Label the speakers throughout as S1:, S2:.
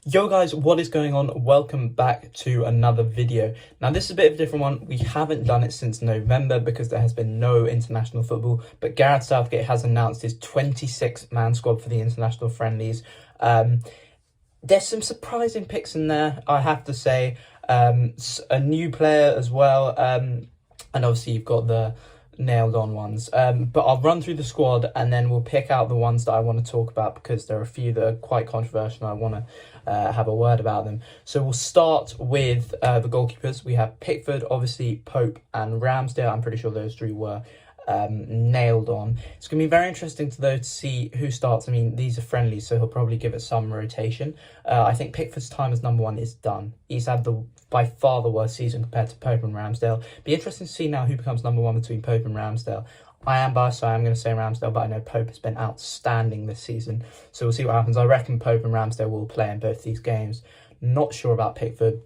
S1: Yo guys, what is going on? Welcome back to another video. Now this is a bit of a different one. We haven't done it since November because there has been no international football, but Gareth Southgate has announced his 26-man squad for the international friendlies. There's some surprising picks in there, I have to say. A new player as well, and obviously you've got the nailed on ones, but I'll run through the squad and then we'll pick out the ones that I want to talk about because there are a few that are quite controversial. I want to have a word about them. So we'll start with the goalkeepers. We have Pickford, obviously Pope and Ramsdale. I'm pretty sure those three were nailed on. It's going to be very interesting to see who starts. I mean, these are friendlies, so he'll probably give it some rotation. I think Pickford's time as number one is done. He's had by far the worst season compared to Pope and Ramsdale. Be interesting to see now who becomes number one between Pope and Ramsdale. I am biased, so I am going to say Ramsdale, but I know Pope has been outstanding this season. So we'll see what happens. I reckon Pope and Ramsdale will play in both these games. Not sure about Pickford,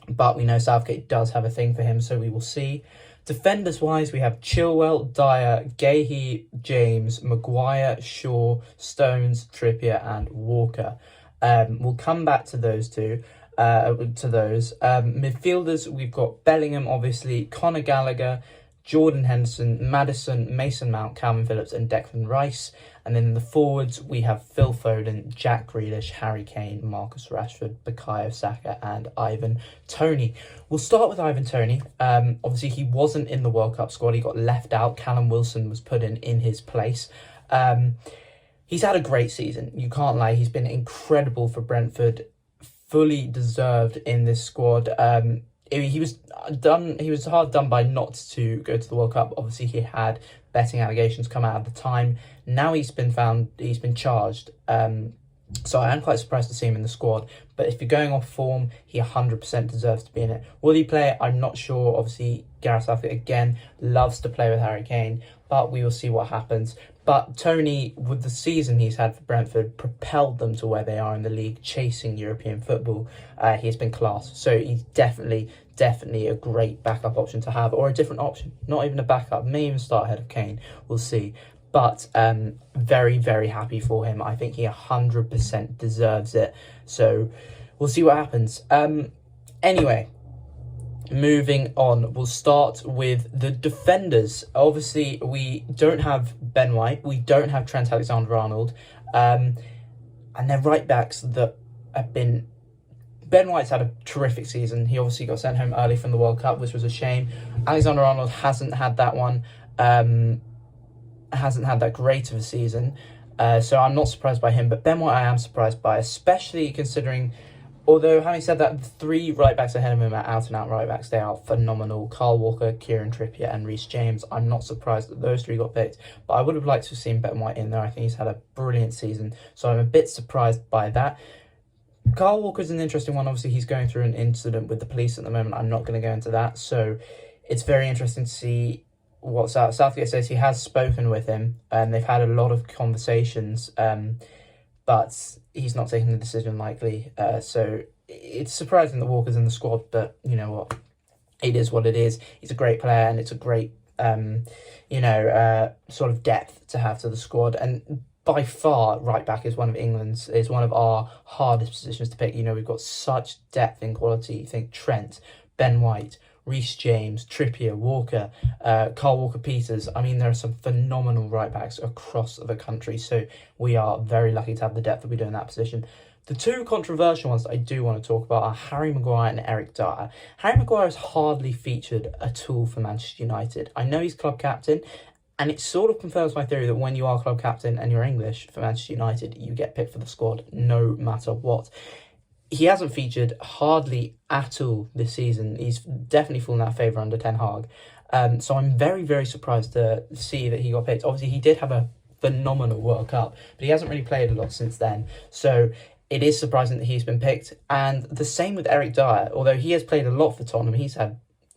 S1: but we know Southgate does have a thing for him, so we will see. Defenders-wise, we have Chilwell, Dyer, Gahey, James, Maguire, Shaw, Stones, Trippier, and Walker. We'll come back to those two. Midfielders, we've got Bellingham, obviously, Conor Gallagher, Jordan Henderson, Maddison, Mason Mount, Calvin Phillips, and Declan Rice. And then in the forwards, we have Phil Foden, Jack Grealish, Harry Kane, Marcus Rashford, Bukayo Saka, and Ivan Toney. We'll start with Ivan Toney. Obviously, he wasn't in the World Cup squad. He got left out. Callum Wilson was put in his place. He's had a great season. You can't lie. He's been incredible for Brentford. Fully deserved in this squad. He was hard done by not to go to the World Cup. Obviously, he had betting allegations come out at the time. Now he's been charged. So I am quite surprised to see him in the squad. But if you're going off form, he 100% deserves to be in it. Will he play? I'm not sure. Obviously, Gareth Southgate, again, loves to play with Harry Kane. But we will see what happens. But Toney, with the season he's had for Brentford, propelled them to where they are in the league, chasing European football. He has been class. So he's definitely a great backup option to have, or a different option. Not even a backup, may even start ahead of Kane. We'll see. But very, very happy for him. I think he 100% deserves it. So we'll see what happens. Anyway, moving on, we'll start with the defenders. Obviously, we don't have Ben White. We don't have Trent Alexander-Arnold. And they're right-backs that have been... Ben White's had a terrific season. He obviously got sent home early from the World Cup, which was a shame. Alexander-Arnold hasn't had that one. Hasn't had that great of a season. So I'm not surprised by him. But Ben White I am surprised by, especially considering... Although, having said that, the three right-backs ahead of him are out-and-out right-backs. They are phenomenal. Kyle Walker, Kieran Trippier, and Reece James. I'm not surprised that those three got picked, but I would have liked to have seen Ben White in there. I think he's had a brilliant season, so I'm a bit surprised by that. Kyle Walker's an interesting one. Obviously, he's going through an incident with the police at the moment. I'm not going to go into that, so it's very interesting to see what's out. Southgate says he has spoken with him, and they've had a lot of conversations, but he's not taking the decision lightly. So it's surprising that Walker's in the squad, but you know what? It is what it is. He's a great player, and it's a great, sort of depth to have to the squad. And by far, right back is one of our hardest positions to pick. You know, we've got such depth in quality. You think Trent, Ben White, Reece James, Trippier, Walker, Carl Walker-Peters. I mean, there are some phenomenal right-backs across the country, so we are very lucky to have the depth that we do in that position. The two controversial ones that I do want to talk about are Harry Maguire and Eric Dyer. Harry Maguire has hardly featured at all for Manchester United. I know he's club captain, and it sort of confirms my theory that when you are club captain and you're English for Manchester United, you get picked for the squad no matter what. He hasn't featured hardly at all this season. He's definitely fallen out of favour under Ten Hag. So I'm very, very surprised to see that he got picked. Obviously, he did have a phenomenal World Cup, but he hasn't really played a lot since then. So it is surprising that he's been picked. And the same with Eric Dyer. Although he has played a lot for Tottenham, he's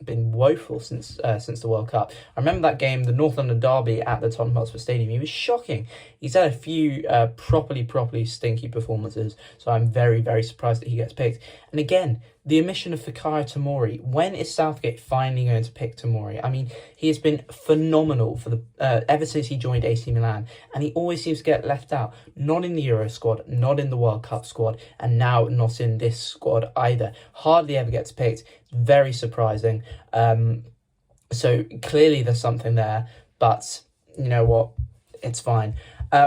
S1: been woeful since the World Cup. I remember that game, the North London derby at the Tottenham Hotspur Stadium. He was shocking. He's had a few properly stinky performances, so I'm very, very surprised that he gets picked. And again, the omission of Fikayo Tomori. When is Southgate finally going to pick Tomori? I mean, he has been phenomenal for the ever since he joined AC Milan, and he always seems to get left out. Not in the Euro squad, not in the World Cup squad, and now not in this squad either. Hardly ever gets picked. Very surprising. So clearly there's something there, but you know what? It's fine.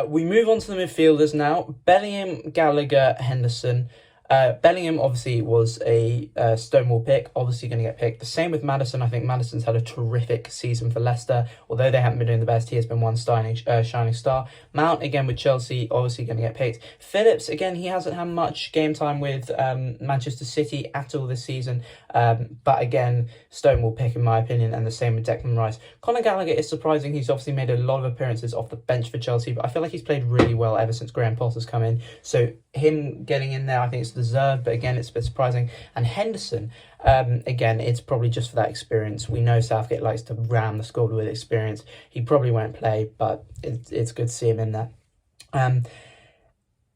S1: We move on to the midfielders now. Bellingham, Gallagher, Henderson. Bellingham obviously was a Stonewall pick, obviously going to get picked. The same with Maddison. I think Maddison's had a terrific season for Leicester. Although they haven't been doing the best, he has been one shining star. Mount, again with Chelsea, obviously going to get picked. Phillips, again, he hasn't had much game time with Manchester City at all this season. But again, Stonewall pick in my opinion, and the same with Declan Rice. Conor Gallagher is surprising. He's obviously made a lot of appearances off the bench for Chelsea, but I feel like he's played really well ever since Graham Potter's come in. So him getting in there, I think it's deserved, but again, it's a bit surprising. And Henderson, again, it's probably just for that experience. We know Southgate likes to ram the squad with experience. He probably won't play, but it's good to see him in there.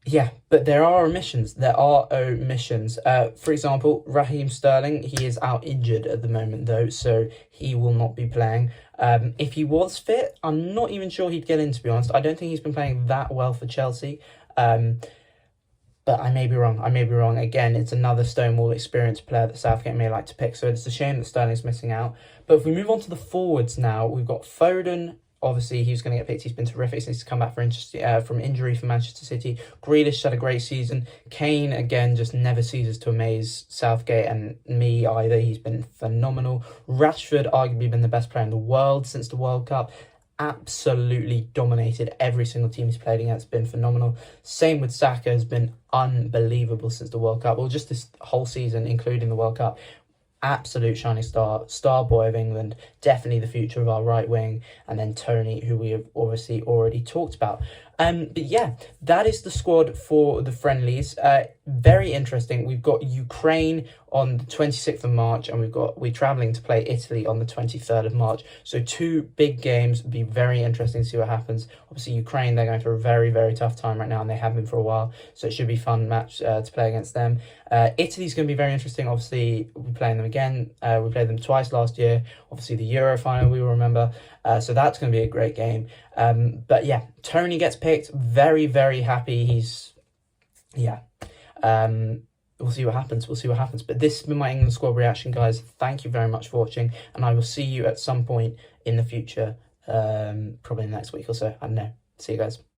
S1: Yeah, but there are omissions. For example, Raheem Sterling, he is out injured at the moment though, so he will not be playing. If he was fit, I'm not even sure he'd get in, to be honest. I don't think he's been playing that well for Chelsea. But I may be wrong. Again, it's another Stonewall experienced player that Southgate may like to pick, so it's a shame that Sterling's missing out. But if we move on to the forwards now, we've got Foden. Obviously, he's going to get picked. He's been terrific since he's come back from injury for Manchester City. Grealish had a great season. Kane, again, just never ceases to amaze Southgate and me either. He's been phenomenal. Rashford, arguably been the best player in the world since the World Cup. Absolutely dominated every single team he's played against. Been phenomenal. Same with Saka, has been unbelievable since the World Cup. Well, just this whole season, including the World Cup. Absolute shining star boy of England. Definitely the future of our right wing. And then Tony, who we have obviously already talked about. But yeah, that is the squad for the friendlies. Very interesting. We've got Ukraine on the 26th of March, and we're travelling to play Italy on the 23rd of March. So 2 big games. Be very interesting to see what happens. Obviously, Ukraine, they're going through a very, very tough time right now, and they have been for a while. So it should be a fun match to play against them. Italy's going to be very interesting. Obviously, we're playing them again. We played them twice last year. Obviously, the Euro final, we will remember. So that's going to be a great game. But yeah, Tony gets picked. Very, very happy. We'll see what happens. But this has been my England squad reaction, guys. Thank you very much for watching, and I will see you at some point in the future, probably next week or so. I don't know. See you guys.